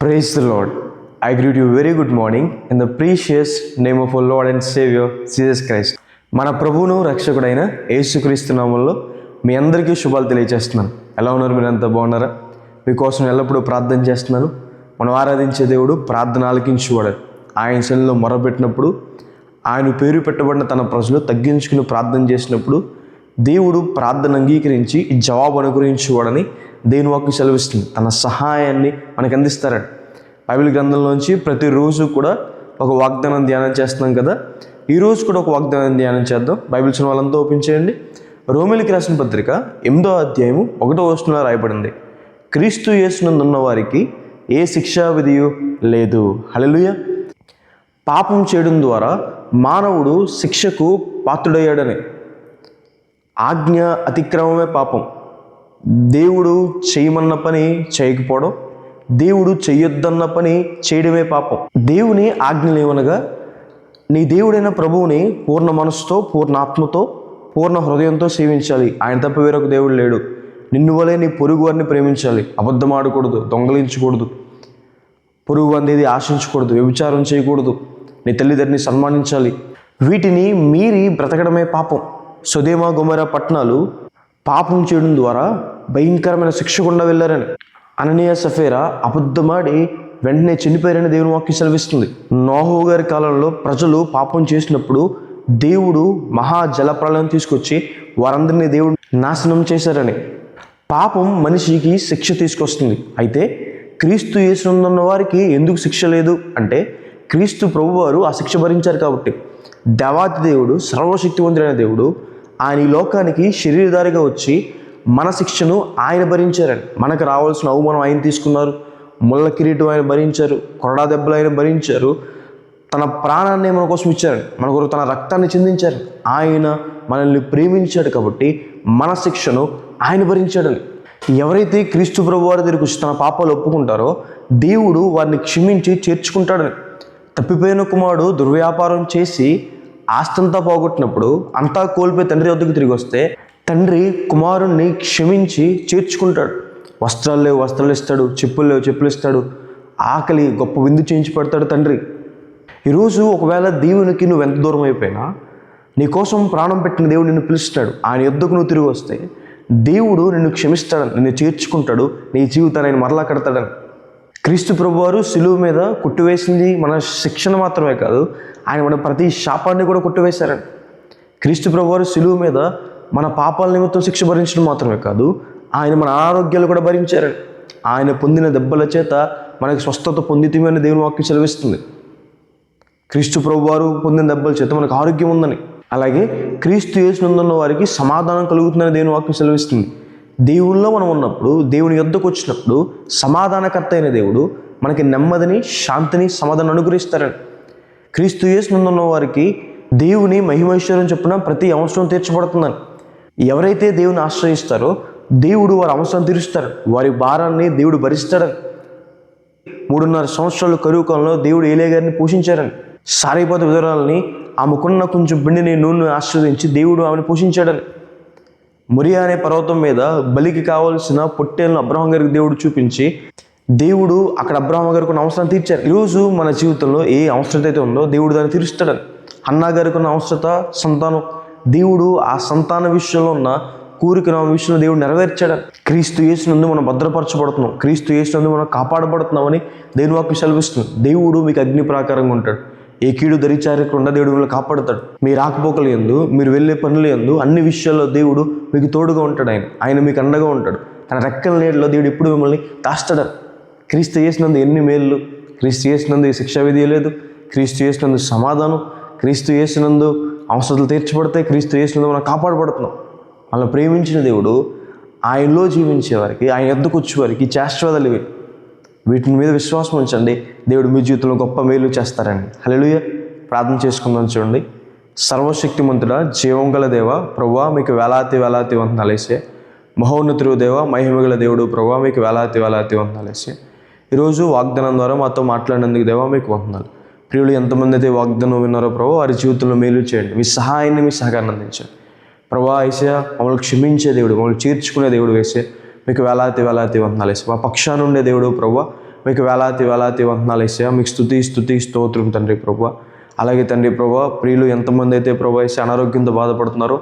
Praise the Lord. I greet you very good morning in the precious name of our Lord and Savior Jesus Christ. మన ప్రభువును రక్షకుడైన యేసుక్రీస్తు నామములో మీ అందరికీ శుభాలు తెలియజేస్తున్నాను. ఎలా ఉన్నారు? మీరు అంతా బాగున్నారా? మీకోసం ఎల్లప్పుడూ ప్రార్థన చేస్తున్నాను. మనం ఆరాధించే దేవుడు ప్రార్థన ఆలకించువాడు. ఆయన సన్నిధిలో మొరపెట్టినప్పుడు, ఆయన పేరు పెట్టబడిన తన ప్రజలు తగ్గించుకుని ప్రార్థన చేసినప్పుడు దేవుడు ప్రార్థన అంగీకరించి జవాబు అనుగ్రహించేవాడని దేవుని వాక్కు సెలవిస్తుంది. తన సహాయాన్ని మనకు అందిస్తారని బైబిల్ గ్రంథంలోంచి ప్రతిరోజు కూడా ఒక వాగ్దానం ధ్యానం చేస్తున్నాం కదా. ఈరోజు కూడా ఒక వాగ్దానం ధ్యానం చేద్దాం. బైబిల్ చదివిన వాళ్ళంతా ఓపెన్ చేయండి. రోమీయులకు రాసిన పత్రిక 8వ అధ్యాయము 1వ వచనంలో రాయబడింది, క్రీస్తు యేసునందు ఉన్న వారికి ఏ శిక్షా విధియు లేదు. హల్లెలూయా. పాపం చేయడం ద్వారా మానవుడు శిక్షకు పాత్రుడయ్యాడని. ఆజ్ఞ అతిక్రమమే పాపం. దేవుడు చేయమన్న పని చేయకపోవడం, దేవుడు చెయ్యొద్దన్న పని చేయడమే పాపం. దేవుని ఆజ్ఞలు ఏమనగా, నీ దేవుడైన ప్రభువుని పూర్ణ మనసుతో, పూర్ణ ఆత్మతో, పూర్ణ హృదయంతో సేవించాలి. ఆయన తప్ప వేరొక దేవుడు లేడు. నిన్ను వలె నీ పొరుగు వారిని ప్రేమించాలి. అబద్ధం ఆడకూడదు, దొంగలించకూడదు, పొరుగు అనేది ఆశించకూడదు, వ్యభిచారం చేయకూడదు, నీ తల్లిదండ్రిని సన్మానించాలి. వీటిని మీరి బ్రతకడమే పాపం. సొదొమ గొమొర్రా పట్టణాలు పాపం చేయడం ద్వారా భయంకరమైన శిక్ష గుండా వెళ్ళారని. అననీయ సఫీరా అబద్ధమాడి వెంటనే చనిపోయారని దేవుని వాక్యం సెలవిస్తుంది. నోహు గారి కాలంలో ప్రజలు పాపం చేసినప్పుడు దేవుడు మహా జలప్రళయం తీసుకొచ్చి వారందరినీ దేవుడు నాశనం చేశారని. పాపం మనిషికి శిక్ష తీసుకొస్తుంది. అయితే క్రీస్తు యేసునందున్న వారికి ఎందుకు శిక్ష లేదు అంటే, క్రీస్తు ప్రభువారు ఆ శిక్ష భరించారు కాబట్టి. దేవాతి దేవుడు, సర్వశక్తివంతుడైన దేవుడు ఆయన ఈ లోకానికి శరీరధారిగా వచ్చి మన శిక్షను ఆయన భరించారని. మనకు రావాల్సిన అవమానం ఆయన తీసుకున్నారు. ముళ్ళ కిరీటం ఆయన భరించారు, కొరడా దెబ్బలు ఆయన భరించారు, తన ప్రాణాన్ని మన కోసం ఇచ్చారని, మన కొరకు తన రక్తాన్ని చిందించారు. ఆయన మనల్ని ప్రేమించాడు కాబట్టి మన శిక్షను ఆయన భరించాడని. ఎవరైతే క్రీస్తు ప్రభువారి దగ్గరికి వచ్చి తన పాపాలు ఒప్పుకుంటారో దేవుడు వారిని క్షమించి చేర్చుకుంటాడని. తప్పిపోయిన కుమారుడు దుర్వ్యాపారం చేసి ఆస్తంతా పోగొట్టినప్పుడు, అంతా కోల్పోయి తండ్రి వద్దకు తిరిగి వస్తే తండ్రి కుమారుణ్ణి క్షమించి చేర్చుకుంటాడు. వస్త్రాలు లేవు వస్త్రాలు ఇస్తాడు, చెప్పులు లేవు చెప్పులు ఇస్తాడు, ఆకలి గొప్ప విందు చేయించి పెడతాడు తండ్రి. ఈరోజు ఒకవేళ దేవునికి నువ్వు ఎంత దూరం అయిపోయినా, నీకోసం ప్రాణం పెట్టిన దేవుడు నిన్ను పిలుస్తాడు. ఆయన యొద్దకు నువ్వు తిరిగి వస్తే దేవుడు నిన్ను క్షమిస్తాడని, నిన్ను చేర్చుకుంటాడు, నీ జీవితాన్ని ఆయన మరలా కడతాడని. క్రీస్తు ప్రభువారు శిలువ మీద కొట్టివేసింది మన శిక్షణ మాత్రమే కాదు, ఆయన మన ప్రతి శాపాన్ని కూడా కొట్టివేశారని. క్రీస్తు ప్రభువారు శిలువ మీద మన పాపాల నిమిత్తం శిక్ష భరించడం మాత్రమే కాదు, ఆయన మన అనారోగ్యాలు కూడా భరించారని. ఆయన పొందిన దెబ్బల చేత మనకి స్వస్థత పొందితమని దేవుని వాక్యం సెలవిస్తుంది. క్రీస్తు ప్రభువారు పొందిన దెబ్బల చేత మనకు ఆరోగ్యం ఉందని. అలాగే క్రీస్తు యేసునందున్న వారికి సమాధానం కలుగుతుందని దేవుని వాక్యం సెలవిస్తుంది. దేవుల్లో మనం ఉన్నప్పుడు, దేవుని యొద్దకు వచ్చినప్పుడు సమాధానకర్త అయిన దేవుడు మనకి నెమ్మదిని, శాంతిని, సమాధానం అనుగ్రహిస్తారని. క్రీస్తు యేసునందున్న వారికి దేవుని మహిమైశ్వర్యం చొప్పున ప్రతి అవసరం తీర్చబడుతుందని. ఎవరైతే దేవుని ఆశ్రయిస్తారో దేవుడు వారి అవసరం తీరుస్తారు, వారి భారాన్ని దేవుడు భరిస్తాడని. 3.5 సంవత్సరాలు కరువు కాలంలో దేవుడు ఏలే గారిని పోషించారని. సారైపోత విధురాలని ఆమెకున్న కొంచెం పిండిని, నూనె ఆశ్రయించి దేవుడు ఆమెను పోషించాడని. మొరియా అనే పర్వతం మీద బలికి కావాల్సిన పొట్టేలను అబ్రహాం గారికి దేవుడు చూపించి దేవుడు అక్కడ అబ్రహాం గారికి ఉన్న అవసరం తీర్చారు. ఈరోజు మన జీవితంలో ఏ అవసరత అయితే ఉందో దేవుడు దాన్ని తీరుస్తాడని. హన్నా గారికి ఉన్న అవసరత సంతానం, దేవుడు ఆ సంతాన విషయంలో ఉన్న కోరిక విషయంలో దేవుడు నెరవేర్చాడని. క్రీస్తు యేసునందు మనం భద్రపరచబడుతున్నాం, క్రీస్తు యేసునందు మనం కాపాడబడుతున్నామని దేవుని వాక్యం సెలవిస్తుంది. దేవుడు మీకు అగ్ని ప్రాకారంగా ఉంటాడు, ఏ కీడు దరిచారకుండా దేవుడు మిమ్మల్ని కాపాడుతాడు. మీ రాకపోకలు యందు, మీరు వెళ్ళే పనుల యందు, అన్ని విషయాల్లో దేవుడు మీకు తోడుగా ఉంటాడు. ఆయన మీకు అండగా ఉంటాడు. తన రెక్కల నీడలో దేవుడు ఎప్పుడు మిమ్మల్ని దాస్తాడని. క్రీస్తు యేసునందు ఎన్ని మేళ్ళు, క్రీస్తు యేసునందు ఈ శిక్షా విధి లేదు, క్రీస్తు యేసునందు సమాధానం, క్రీస్తు యేసునందు అవసరాలు తీర్చబడతాయి, క్రీస్తు యేసునందు మనం కాపాడబడుతున్నాం. మనల్ని ప్రేమించిన దేవుడు ఆయనలో జీవించేవారికి, ఆయన యొద్దకు వచ్చేవారికి శాశ్వతాలు ఇవి. వీటి మీద విశ్వాసం ఉంచండి, దేవుడు మీ జీవితంలో గొప్ప మేలు చేస్తారని. హల్లెలూయా. ప్రార్థన చేసుకుందాం. చూడండి. సర్వశక్తిమంతుడా, జీవం గల దేవ ప్రభువా, మీకు వేలాతి వేలాతి వందనాలేసే. మహోన్నతుడు దేవ, మహిమగల దేవుడు ప్రభువా, మీకు వేలాతి వేలాతి వందనాలేసే. ఈరోజు వాగ్దానం ద్వారా మాతో మాట్లాడినందుకు దేవా మీకు వందనాలు. ప్రియులు ఎంతమంది అయితే వాగ్దానం విన్నారో ప్రభు, వారి జీవితంలో మేలు చేయండి. మీ సహాయాన్ని, మీ సహకారాన్ని అందించండి ప్రభా. యేసయ్యా, మమ్మల్ని క్షమించే దేవుడు, మమ్మల్ని చేర్చుకునే దేవుడు వేసే మీకు వేలాది వేలాది వందనాలు. మా పక్షాన ఉండే దేవుడు ప్రభువా, మీకు వేలాది వందనాలు వేసా. మీకు స్తుతి స్తోత్రం తండ్రి ప్రభా. అలాగే తండ్రి ప్రభా, ప్రియులు ఎంతమంది అయితే ప్రభా వేసి అనారోగ్యంతో బాధపడుతున్నారో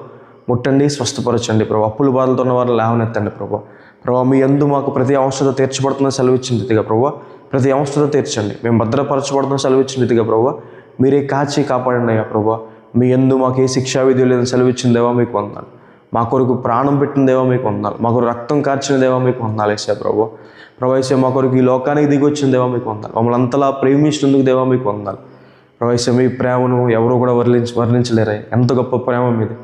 ముట్టండి, స్వస్థపరచండి ప్రభా. అప్పుల బాధలతో ఉన్న వారు లేవనెత్తండి ప్రభా. ప్రభా, మీ యందు మాకు ప్రతి అవసరత తీర్చబడుతున్న సెలవిచ్చిన రీతిగా ప్రభా, ప్రతి అవసరత తీర్చండి. మేము భద్రపరచబడుతున్న సెలవిచ్చిన రీతిగా ప్రభా, మీరే కాచి కాపాడండి అయ్యా ప్రభా. మీ యందు మాకు ఏ శిక్షా విధి లేదని సెలవిచ్చిన దేవా మీకు వందనాలు. మా కొరకు ప్రాణం పెట్టిన దేవా మీకు వందనాలు. మా కొరకు రక్తం కార్చిన దేవా మీకు వందనాలు వేసా ప్రభా. ప్రవేశ మా కొరకు ఈ లోకానికి దిగి వచ్చిన దేవా మీకు వందనాలు. మమ్మల్ని అంతలా ప్రేమించినందుకు దేవా మీకు వందనాలు. ప్రవేశ మీ ప్రేమను ఎవరు కూడా వర్ణించలేరా. ఎంత గొప్ప ప్రేమ మీది.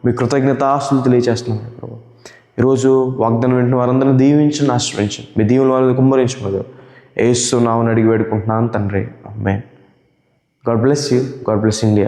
మీ కృతజ్ఞతాస్తులు తెలియజేస్తున్నాను ప్రభా. ఈరోజు వాగ్దానం వెంటనే వారందరినీ దీవించండి, ఆశ్రయించండి. మీ దీవుల వారిని కుమ్మరించమని యేసు నామమున అడిగి వేడుకుంటున్నాను తండ్రి. ఆమేన్. God bless you. God bless India.